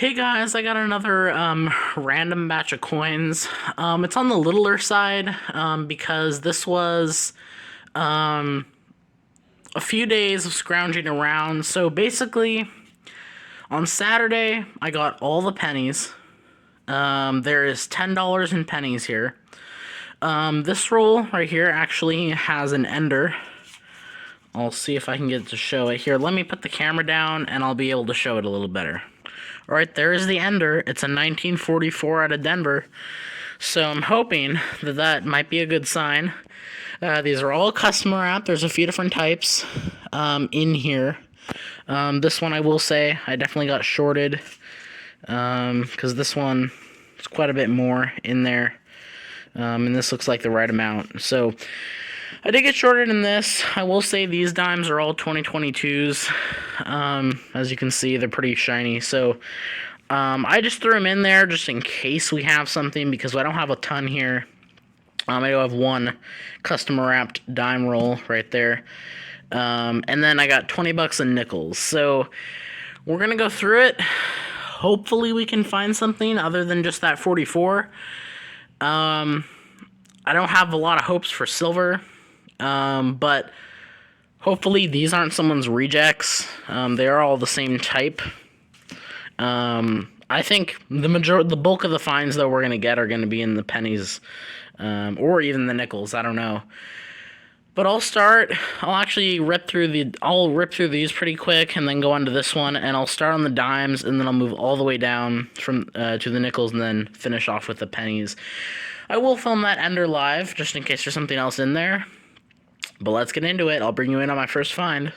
Hey guys, I got another random batch of coins. It's on the littler side because this was a few days of scrounging around. So basically, on Saturday, I got all the pennies. There is $10 in pennies here. This roll right here actually has an ender. I'll see if I can get it to show it here. Let me put the camera down and I'll be able to show it a little better. Alright, there is the ender. It's a 1944 out of Denver. So I'm hoping that that might be a good sign. These are all customer wrap. There's a few different types in here. This one I will say I definitely got shorted because this one is quite a bit more in there. And this looks like the right amount. So I did get shorted in this. I will say these dimes are all 2022s. As you can see, they're pretty shiny. So I just threw them in there just in case we have something because I don't have a ton here. I do have one customer wrapped dime roll right there. And then I got 20 bucks in nickels. So we're going to go through it. Hopefully we can find something other than just that 44. I don't have a lot of hopes for silver. But hopefully these aren't someone's rejects. They are all the same type. I think the bulk of the finds though we're gonna get are gonna be in the pennies, or even the nickels. I don't know. But I'll actually rip through these pretty quick and then go on to this one, and I'll start on the dimes and then I'll move all the way down from to the nickels and then finish off with the pennies. I will film that ender live just in case there's something else in there. But let's get into it. I'll bring you in on my first find.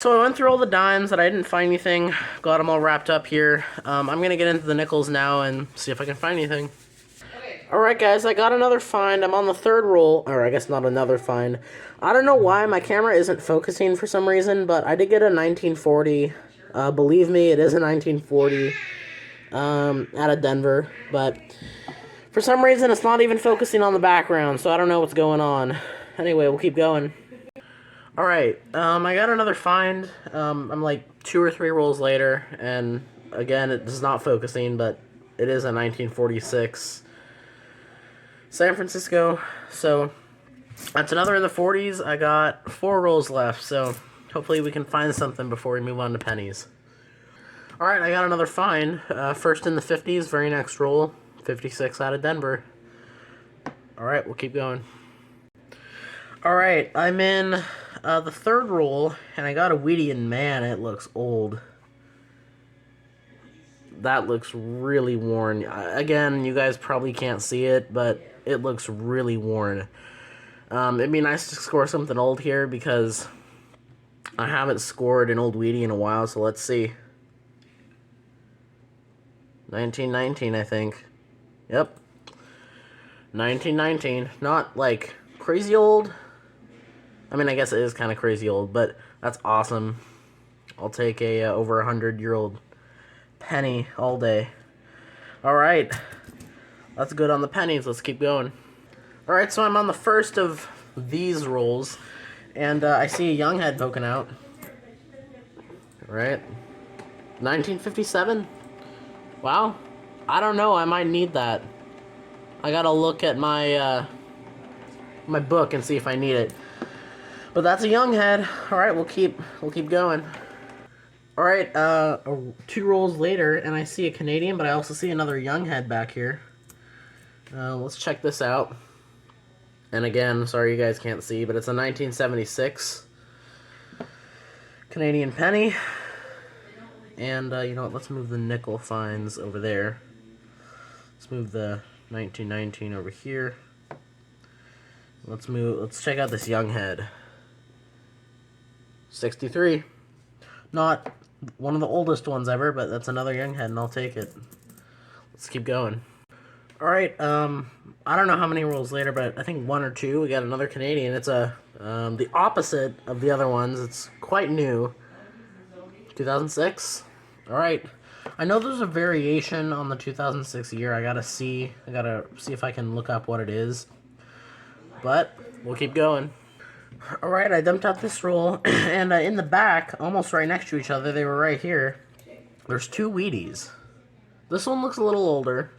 So I went through all the dimes that I didn't find anything. Got them all wrapped up here. I'm going to get into the nickels now and see if I can find anything. Alright guys, I got another find. I'm on the third roll. Or I guess not another find. I don't know why my camera isn't focusing for some reason, but I did get a 1940. Believe me, it is a 1940 out of Denver. But for some reason, it's not even focusing on the background, so I don't know what's going on. Anyway, we'll keep going. Alright, I got another find. I'm like 2 or 3 rolls later, and again, it is not focusing, but it is a 1946 San Francisco. So that's another in the 40s. I got 4 rolls left, so hopefully we can find something before we move on to pennies. Alright, I got another find. First in the 50s, very next roll, 56 out of Denver. Alright, we'll keep going. Alright, I'm in the third roll, and I got a Wheatie, and man, it looks old. That looks really worn. Again, you guys probably can't see it, but it looks really worn. It'd be nice to score something old here, because I haven't scored an old Wheatie in a while, so let's see. 1919, I think. Yep. 1919. Not, like, crazy old. I mean, I guess it is kind of crazy old, but that's awesome. I'll take a over 100-year-old penny all day. Alright. That's good on the pennies. Let's keep going. Alright, so I'm on the first of these rolls, and I see a young head poking out. Alright. 1957? Wow. I don't know. I might need that. I gotta look at my my book and see if I need it. But that's a young head. Alright, we'll keep going. Alright, 2 rolls later, and I see a Canadian, but I also see another young head back here. Let's check this out. And again, sorry you guys can't see, but it's a 1976 Canadian penny. And, you know what, let's move the nickel finds over there. Let's move the 1919 over here. Let's check out this young head. 63. Not one of the oldest ones ever, but that's another young head, and I'll take it. Let's keep going. Alright, I don't know how many rolls later, but I think 1 or 2, we got another Canadian. It's the opposite of the other ones. It's quite new. 2006. Alright. I know there's a variation on the 2006 year. I gotta see if I can look up what it is. But we'll keep going. Alright, I dumped out this roll, and in the back, almost right next to each other, they were right here, there's 2 Wheaties. This one looks a little older.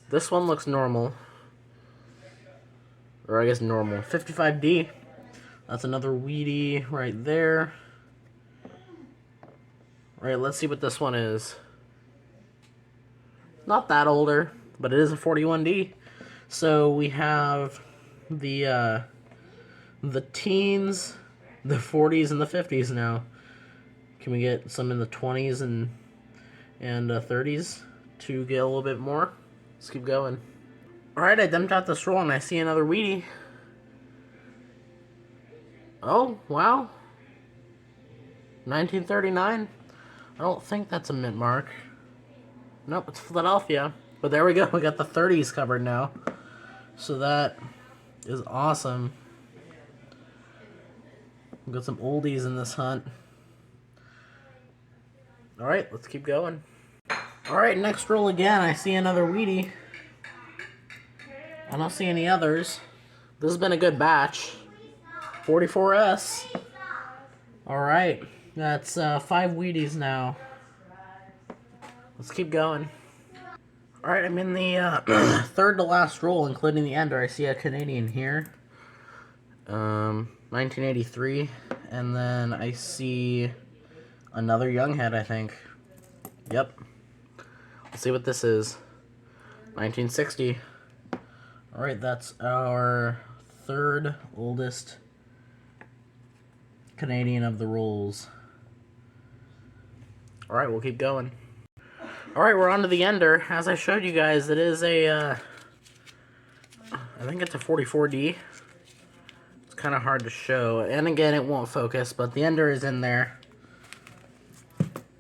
This one looks normal. Or I guess normal. 55D. That's another weedy right there. Alright, let's see what this one is. Not that older, but it is a 41D. So we have the teens, the 40s, and the 50s now. Can we get some in the 20s and 30s to get a little bit more? Let's keep going. Alright, I dumped out this roll and I see another weedy. Oh, wow. 1939. I don't think that's a mint mark. Nope, it's Philadelphia. But there we go, we got the 30s covered now. So that is awesome. We got some oldies in this hunt. Alright, let's keep going. Alright, next roll again. I see another weedy. I don't see any others. This has been a good batch. 44S. Alright, that's 5 Wheaties now. Let's keep going. Alright, I'm in the third to last roll, including the ender. I see a Canadian here. 1983. And then I see another young head, I think. Yep. Let's see what this is. 1960. Alright, that's our third oldest Canadian of the rolls. Alright, we'll keep going. Alright, we're on to the ender. As I showed you guys, it is a, I think it's a 44D. It's kind of hard to show. And again, it won't focus, but the ender is in there.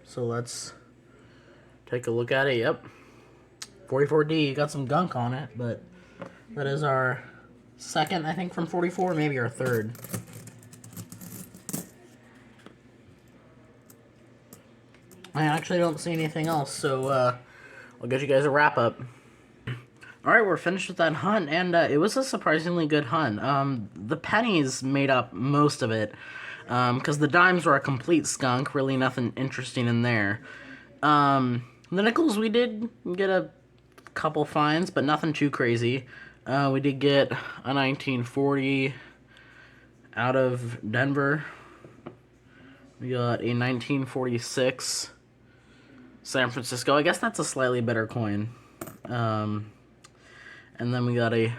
So let's take a look at it. Yep. 44D, you got some gunk on it, but that is our second, I think, from 44, maybe our third. I actually don't see anything else, so I'll get you guys a wrap-up. Alright, we're finished with that hunt, and it was a surprisingly good hunt. The pennies made up most of it, because the dimes were a complete skunk, really nothing interesting in there. The nickels, we did get a couple finds, but nothing too crazy. We did get a 1940 out of Denver. We got a 1946 San Francisco. I guess that's a slightly better coin. And then we got a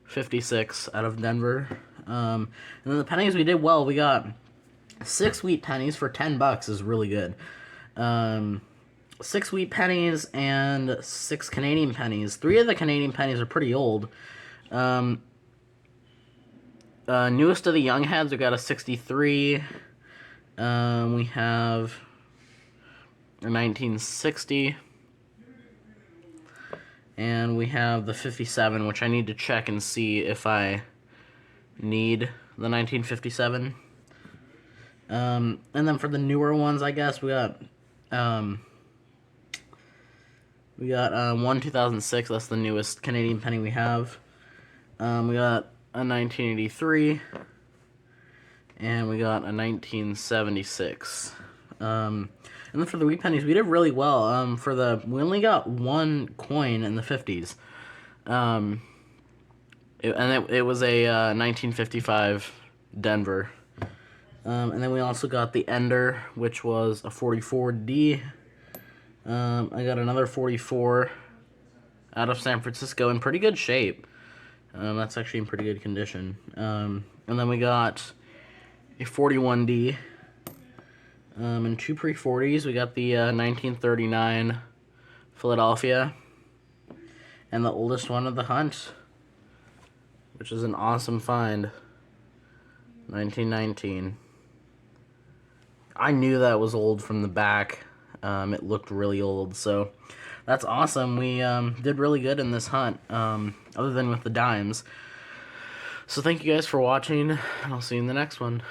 56 out of Denver. And then the pennies, we did well. We got 6 wheat pennies for $10 is really good. 6 wheat pennies and 6 Canadian pennies. 3 of the Canadian pennies are pretty old. Newest of the young heads, we got a 63. We have a 1960. And we have the 57, which I need to check and see if I need the 1957. And then for the newer ones, I guess, we got one 2006, that's the newest Canadian penny we have. We got a 1983, and we got a 1976. And then for the wheat pennies, we did really well. We only got 1 coin in the 50s. It was a 1955 Denver. And then we also got the ender, which was a 44D. I got another 44 out of San Francisco in pretty good shape. That's actually in pretty good condition. And then we got a 41D. And 2 pre-40s. We got the 1939 Philadelphia. And the oldest one of the hunt, which is an awesome find. 1919. I knew that was old from the back. It looked really old, so that's awesome. We did really good in this hunt, other than with the dimes. So thank you guys for watching, and I'll see you in the next one.